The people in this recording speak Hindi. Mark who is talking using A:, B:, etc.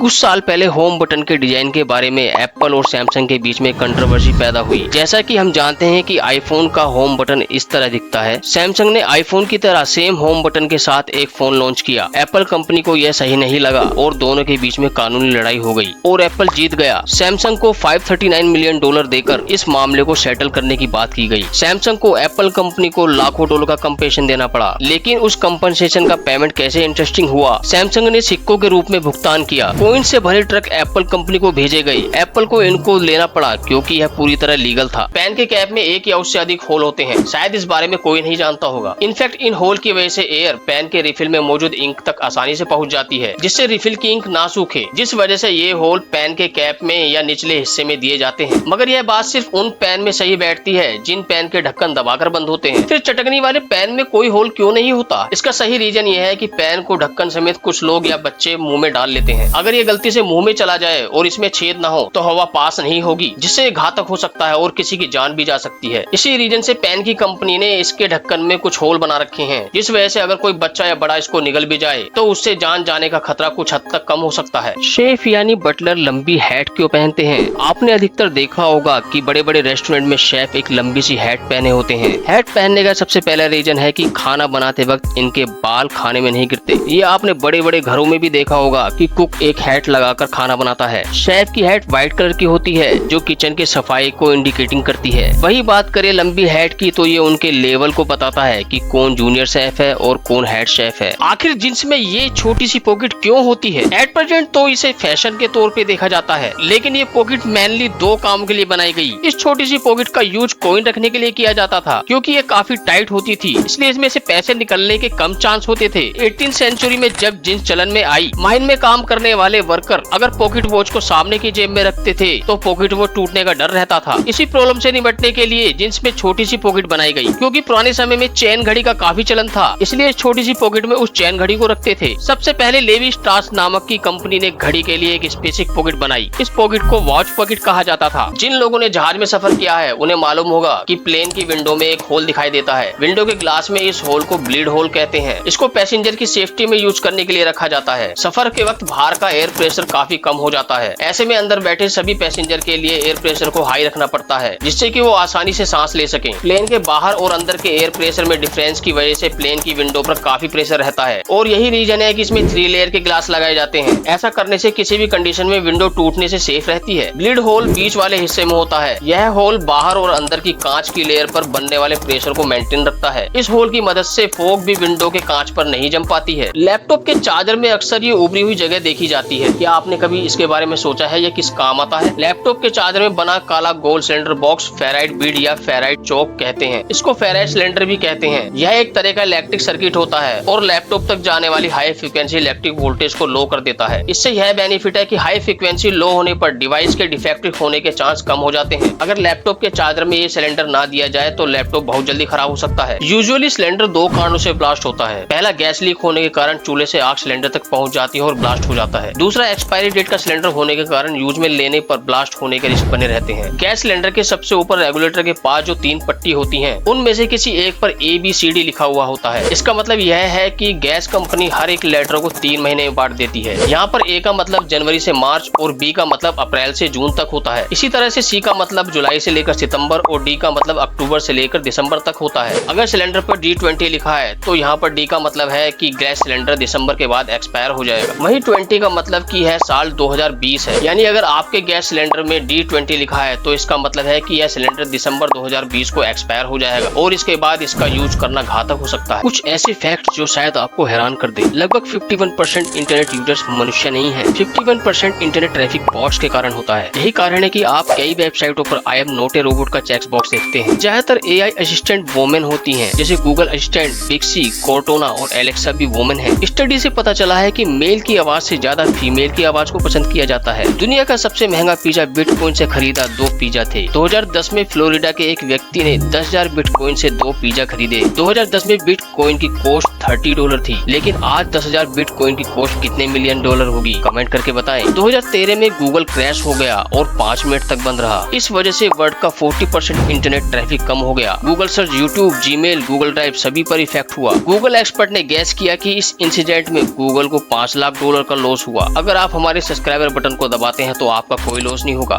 A: कुछ साल पहले होम बटन के डिजाइन के बारे में एप्पल और सैमसंग के बीच में कंट्रोवर्सी पैदा हुई। जैसा कि हम जानते हैं कि आईफोन का होम बटन इस तरह दिखता है। सैमसंग ने आईफोन की तरह सेम होम बटन के साथ एक फोन लॉन्च किया। एप्पल कंपनी को यह सही नहीं लगा और दोनों के बीच में कानूनी लड़ाई हो गई और एप्पल जीत गया। सैमसंग को $539 मिलियन देकर इस मामले को सेटल करने की बात की गई। सैमसंग को एप्पल कंपनी को लाखों डॉलर का कंपेंसेशन देना पड़ा, लेकिन उस कंपेंसेशन का पेमेंट कैसे इंटरेस्टिंग हुआ। सैमसंग ने सिक्कों के रूप में भुगतान किया। कोइन से भरे ट्रक एप्पल कंपनी को भेजे गए। एप्पल को इनको लेना पड़ा क्योंकि यह पूरी तरह लीगल था। पेन के कैप में एक या उससे अधिक होल होते हैं, शायद इस बारे में कोई नहीं जानता होगा। इनफैक्ट इन होल की वजह से एयर पेन के रिफिल में मौजूद इंक तक आसानी से पहुंच जाती है, जिससे रिफिल की इंक ना सूखे, जिस वजह से ये होल पेन के कैप में या निचले हिस्से में दिए जाते हैं। मगर यह बात सिर्फ उन पेन में सही बैठती है जिन पेन के ढक्कन दबाकर बंद होते हैं। फिर चटकनी वाले पेन में कोई होल क्यों नहीं होता? इसका सही रीजन यह है कि पेन को ढक्कन समेत कुछ लोग या बच्चे मुंह में डाल लेते हैं। अगर ये गलती से मुंह में चला जाए और इसमें छेद ना हो तो हवा पास नहीं होगी, जिससे घातक हो सकता है और किसी की जान भी जा सकती है। इसी रीजन से पेन की कंपनी ने इसके ढक्कन में कुछ होल बना रखे हैं, जिस वजह से अगर कोई बच्चा या बड़ा इसको निगल भी जाए तो उससे जान जाने का खतरा कुछ हद तक कम हो सकता है। शेफ यानी बटलर लंबी हैट क्यों पहनते हैं? आपने अधिकतर देखा होगा कि बड़े बड़े रेस्टोरेंट में शेफ एक लंबी सी हैट पहने होते हैं। हैट पहनने का सबसे पहला रीजन है कि खाना बनाते वक्त इनके बाल खाने में नहीं गिरते। ये आपने बड़े बड़े घरों में भी देखा होगा कि कुक एक हैट लगाकर खाना बनाता है। शेफ की हैट व्हाइट कलर की होती है जो किचन की सफाई को इंडिकेटिंग करती है। वही बात करें लंबी हैट की तो ये उनके लेवल को बताता है कि कौन जूनियर शेफ है और कौन हेड शेफ है। आखिर जींस में ये छोटी सी पॉकेट क्यों होती है? एट प्रेजेंट तो इसे फैशन के तौर पे देखा जाता है, लेकिन ये पॉकेट मेनली दो काम के लिए बनाई गई। इस छोटी सी पॉकेट का यूज कॉइन रखने के लिए किया जाता था, क्योंकि ये काफी टाइट होती थी, इसलिए इसमें से पैसे निकलने के कम चांस होते थे। 18वीं सेंचुरी में जब जींस चलन में आई, माइन में काम करने वाले वर्कर अगर पॉकेट वॉच को सामने की जेब में रखते थे तो पॉकेट वॉच टूटने का डर रहता था। इसी प्रॉब्लम से निपटने के लिए जींस में छोटी सी पॉकेट बनाई गई, क्योंकि पुराने समय में चैन घड़ी का काफी चलन था, इसलिए छोटी सी पॉकेट में उस चैन घड़ी को रखते थे। सबसे पहले लेवी स्ट्रॉस नामक की कंपनी ने घड़ी के लिए एक स्पेसिफिक पॉकेट बनाई। इस पॉकेट को वॉच पॉकेट कहा जाता था। जिन लोगों ने जहाज में सफर किया है उन्हें मालूम होगा कि प्लेन की विंडो में एक होल दिखाई देता है। विंडो के ग्लास में इस होल को ब्लीड होल कहते हैं। इसको पैसेंजर की सेफ्टी में यूज करने के लिए रखा जाता है। सफर के वक्त बाहर का एयर प्रेशर काफी कम हो जाता है, ऐसे में अंदर बैठे सभी पैसेंजर के लिए एयर प्रेशर को हाई रखना पड़ता है, जिससे कि वो आसानी से सांस ले सकें। प्लेन के बाहर और अंदर के एयर प्रेशर में डिफरेंस की वजह से प्लेन की विंडो पर काफी प्रेशर रहता है, और यही रीजन है कि इसमें 3 लेयर के ग्लास लगाए जाते हैं। ऐसा करने से किसी भी कंडीशन में विंडो टूटने से सेफ रहती है। ब्लीड होल बीच वाले हिस्से में होता है। यह होल बाहर और अंदर की कांच की लेयर पर बनने वाले प्रेशर को मेंटेन रखता है। इस होल की मदद से फॉग भी विंडो के कांच पर नहीं जम पाती है। लैपटॉप के चार्जर में अक्सर ये उभरी हुई जगह देखी जाती है। क्या आपने कभी इसके बारे में सोचा है यह किस काम आता है? लैपटॉप के चार्जर में बना काला गोल सिलेंडर बॉक्स फेराइट बीड या फेराइट चौक कहते हैं। इसको फेराइट सिलेंडर भी कहते हैं। यह एक तरह का इलेक्ट्रिक सर्किट होता है और लैपटॉप तक जाने वाली हाई फ्रीक्वेंसी इलेक्ट्रिक वोल्टेज को लो कर देता है। इससे यह बेनिफिट है कि हाई फ्रीक्वेंसी लो होने पर डिवाइस के डिफेक्टिव होने के चांस कम हो जाते हैं। अगर लैपटॉप के चार्जर में ये सिलेंडर ना दिया जाए तो लैपटॉप बहुत जल्दी खराब हो सकता है। यूजुअली सिलेंडर 2 कारणों से ब्लास्ट होता है। पहला, गैस लीक होने के कारण चूल्हे से आग सिलेंडर तक पहुंच जाती है और ब्लास्ट हो जाता है। दूसरा, एक्सपायरी डेट का सिलेंडर होने के कारण यूज में लेने पर ब्लास्ट होने के रिस्क बने रहते हैं। गैस सिलेंडर के सबसे ऊपर रेगुलेटर के पास जो 3 पट्टी होती हैं, उनमें से किसी एक पर ABCD लिखा हुआ होता है। इसका मतलब यह है कि गैस कंपनी हर एक लेटर को 3 महीने में बांट देती है। यहाँ पर A का मतलब जनवरी से मार्च और B का मतलब अप्रैल से जून तक होता है। इसी तरह से C का मतलब जुलाई से लेकर सितंबर और D का मतलब अक्टूबर से लेकर दिसंबर तक होता है। अगर सिलेंडर पर D20 लिखा है तो यहाँ पर D का मतलब है कि गैस सिलेंडर दिसंबर के बाद एक्सपायर हो जाएगा। वहीं 20 का मतलब की है साल 2020 है, यानी अगर आपके गैस सिलेंडर में D20 लिखा है तो इसका मतलब है कि यह सिलेंडर दिसंबर 2020 को एक्सपायर हो जाएगा और इसके बाद इसका यूज करना घातक हो सकता है। कुछ ऐसे फैक्ट जो शायद आपको हैरान कर दे। लगभग 51% इंटरनेट यूजर्स मनुष्य नहीं है। 51% इंटरनेट ट्रैफिक बॉट्स के कारण होता है। यही कारण है कि आप कई वेबसाइटों पर I am not a robot का चेक बॉक्स देखते हैं। ज्यादातर AI असिस्टेंट वोमेन होती हैं, जैसे गूगल असिस्टेंट, बिक्सी, कोर्टोना और एलेक्सा भी वोमेन है। स्टडी से पता चला है कि मेल की आवाज से ज्यादा फीमेल की आवाज को पसंद किया जाता है। दुनिया का सबसे महंगा पिज्जा बिटकॉइन से खरीदा 2 पिज्जा थे। 2010 में फ्लोरिडा के एक व्यक्ति ने 10,000 बिटकॉइन से 2 पिज्जा खरीदे। 2010 में बिटकॉइन की कॉस्ट $30 थी, लेकिन आज 10,000 बिटकॉइन की कॉस्ट कितने मिलियन डॉलर होगी? कमेंट करके बताएं। 2013 में गूगल क्रैश हो गया और 5 मिनट तक बंद रहा। इस वजह से वर्ल्ड का 40% इंटरनेट ट्रैफिक कम हो गया। Google search, YouTube, Gmail, Google drive सभी पर इफेक्ट हुआ। गूगल एक्सपर्ट ने गैस किया कि इस इंसिडेंट में गूगल को $5 लाख का लॉस हुआ। अगर आप हमारे सब्सक्राइबर बटन को दबाते हैं तो आपका कोई लॉस नहीं होगा।